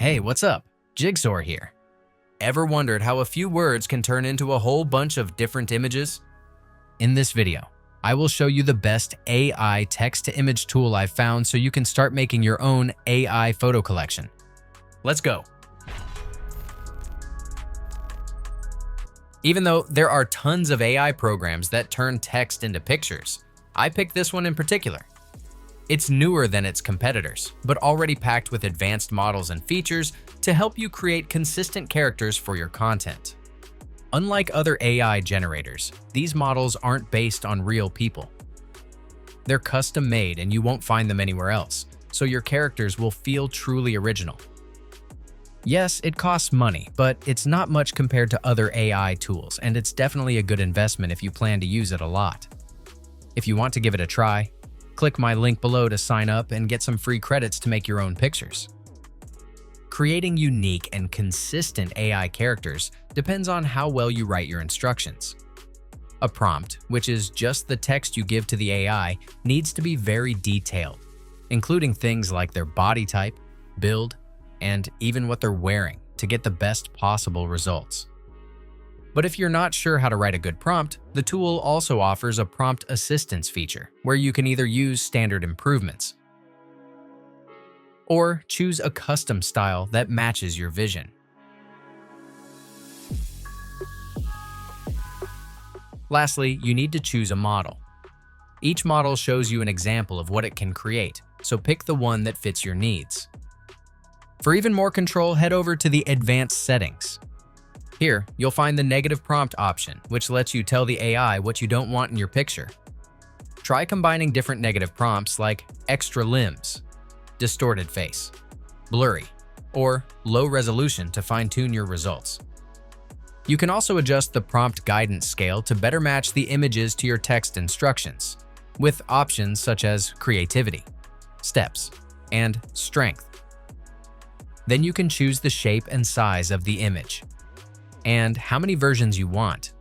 Hey, what's up? Jigxor here. Ever wondered how a few words can turn into a whole bunch of different images? In this video, I will show you the best AI text-to-image tool I've found so you can start making your own AI photo collection. Let's go. Even though there are tons of AI programs that turn text into pictures, I picked this one in particular. It's newer than its competitors, but already packed with advanced models and features to help you create consistent characters for your content. Unlike other AI generators, these models aren't based on real people. They're custom-made and you won't find them anywhere else, so your characters will feel truly original. Yes, it costs money, but it's not much compared to other AI tools, and it's definitely a good investment if you plan to use it a lot. If you want to give it a try, click my link below to sign up and get some free credits to make your own pictures. Creating unique and consistent AI characters depends on how well you write your instructions. A prompt, which is just the text you give to the AI, needs to be very detailed, including things like their body type, build, and even what they're wearing to get the best possible results. But if you're not sure how to write a good prompt, the tool also offers a prompt assistance feature where you can either use standard improvements or choose a custom style that matches your vision. Lastly, you need to choose a model. Each model shows you an example of what it can create, so pick the one that fits your needs. For even more control, head over to the Advanced settings. Here, you'll find the negative prompt option, which lets you tell the AI what you don't want in your picture. Try combining different negative prompts like extra limbs, distorted face, blurry, or low resolution to fine-tune your results. You can also adjust the prompt guidance scale to better match the images to your text instructions, with options such as creativity, steps, and strength. Then you can choose the shape and size of the image and how many versions you want.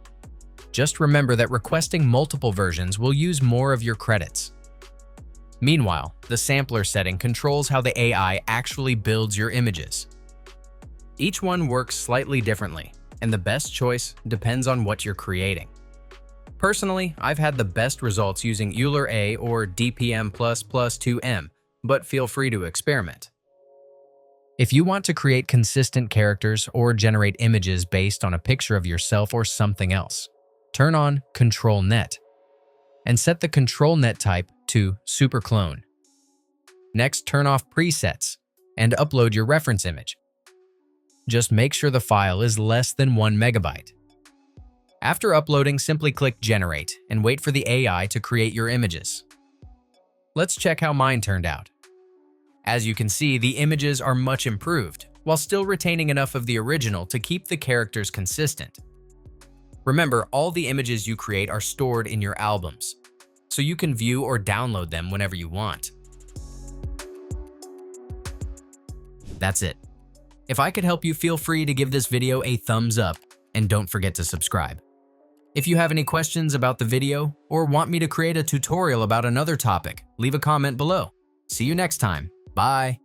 Just remember that requesting multiple versions will use more of your credits. Meanwhile, the sampler setting controls how the AI actually builds your images. Each one works slightly differently, and the best choice depends on what you're creating. Personally, I've had the best results using Euler A or DPM++2M, but feel free to experiment. If you want to create consistent characters or generate images based on a picture of yourself or something else, turn on Control Net and set the Control Net type to Super Clone. Next, turn off presets and upload your reference image. Just make sure the file is less than 1 megabyte. After uploading, simply click Generate and wait for the AI to create your images. Let's check how mine turned out. As you can see, the images are much improved, while still retaining enough of the original to keep the characters consistent. Remember, all the images you create are stored in your albums, so you can view or download them whenever you want. That's it. If I could help you, feel free to give this video a thumbs up, and don't forget to subscribe. If you have any questions about the video or want me to create a tutorial about another topic, leave a comment below. See you next time. Bye.